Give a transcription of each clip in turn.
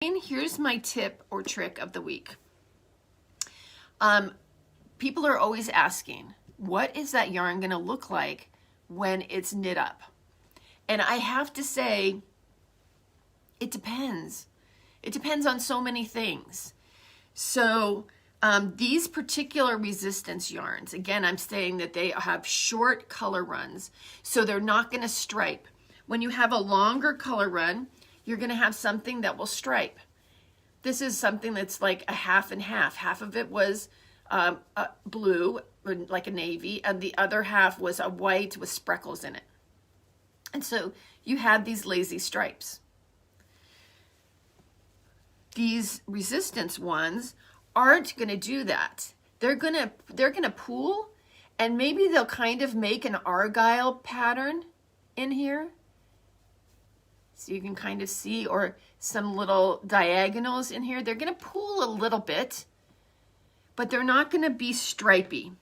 Here's my tip or trick of the week. People are always asking, what is that yarn going to look like when it's knit up? And I have to say, it depends. It depends on so many things. So these particular resistance yarns, again, I'm saying that they have short color runs, so they're not going to stripe. When you have a longer color run, you're going to have something that will stripe. This is something that's like a half and half. Half of it was blue, like a navy, and the other half was a white with sprinkles in it. And so you had these lazy stripes. These resistance ones aren't going to do that. They're going to pool, and maybe they'll kind of make an argyle pattern in here. So you can kind of see, or some little diagonals in here. They're going to pool a little bit, but they're not going to be stripy.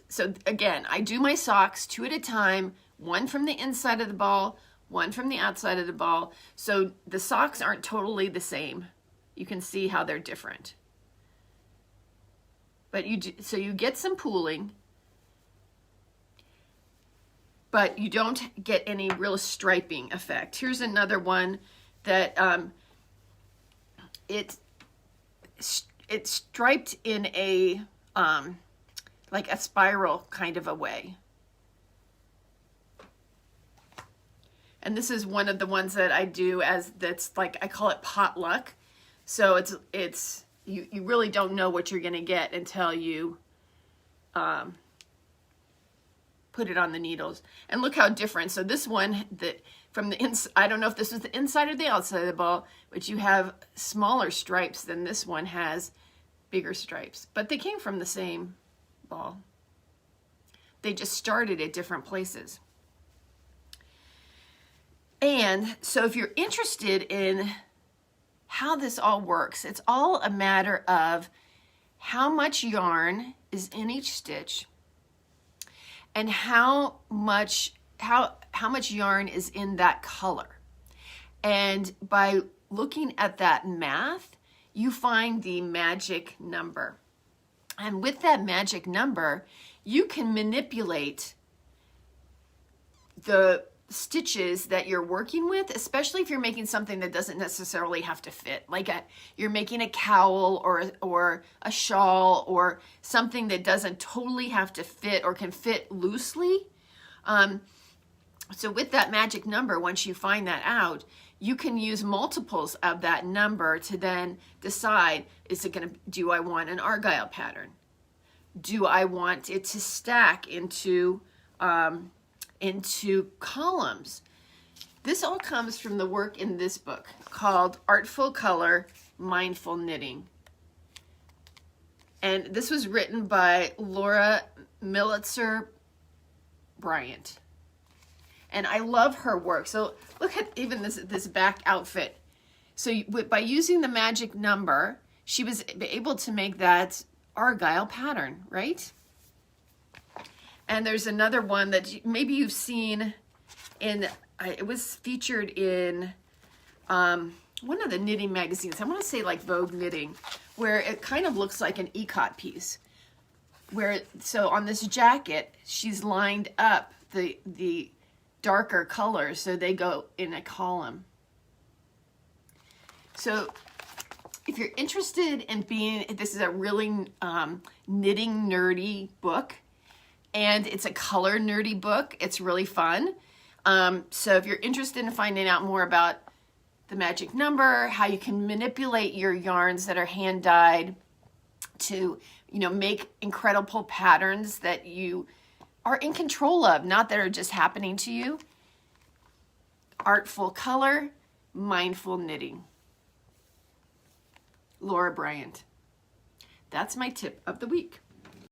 So again, I do my socks 2 at a time, one from the inside of the ball, one from the outside of the ball. So the socks aren't totally the same. You can see how they're different. But so you get some pooling, but you don't get any real striping effect. Here's another one that it's striped in a like a spiral kind of a way. And this is one of the ones that I do that's like, I call it potluck. So you really don't know what you're gonna get until you put it on the needles. And look how different. So this one, from the inside, I don't know if this was the inside or the outside of the ball, but you have smaller stripes than this one has bigger stripes. But they came from the same ball. They just started at different places. And so if you're interested in how this all works, it's all a matter of how much yarn is in each stitch and how much yarn is in that color. And by looking at that math, you find the magic number. And with that magic number, you can manipulate the stitches that you're working with, especially if you're making something that doesn't necessarily have to fit, like you're making a cowl or a shawl or something that doesn't totally have to fit or can fit loosely. So with that magic number, once you find that out, you can use multiples of that number to then decide, do I want an argyle pattern? Do I want it to stack into columns? This all comes from the work in this book called Artful Color, Mindful Knitting. And this was written by Laura Militzer Bryant. And I love her work. So look at even this back outfit. So by using the magic number, she was able to make that argyle pattern, right? And there's another one that maybe you've seen it was featured in one of the knitting magazines. I want to say like Vogue Knitting, where it kind of looks like an ikat piece. So on this jacket, she's lined up the darker colors so they go in a column. So if you're interested in this is a really knitting nerdy book, and it's a color nerdy book. It's really fun. So if you're interested in finding out more about the magic number, how you can manipulate your yarns that are hand dyed to, make incredible patterns that you are in control of, not that are just happening to you. Artful Color, Mindful Knitting. Laura Bryant. That's my tip of the week.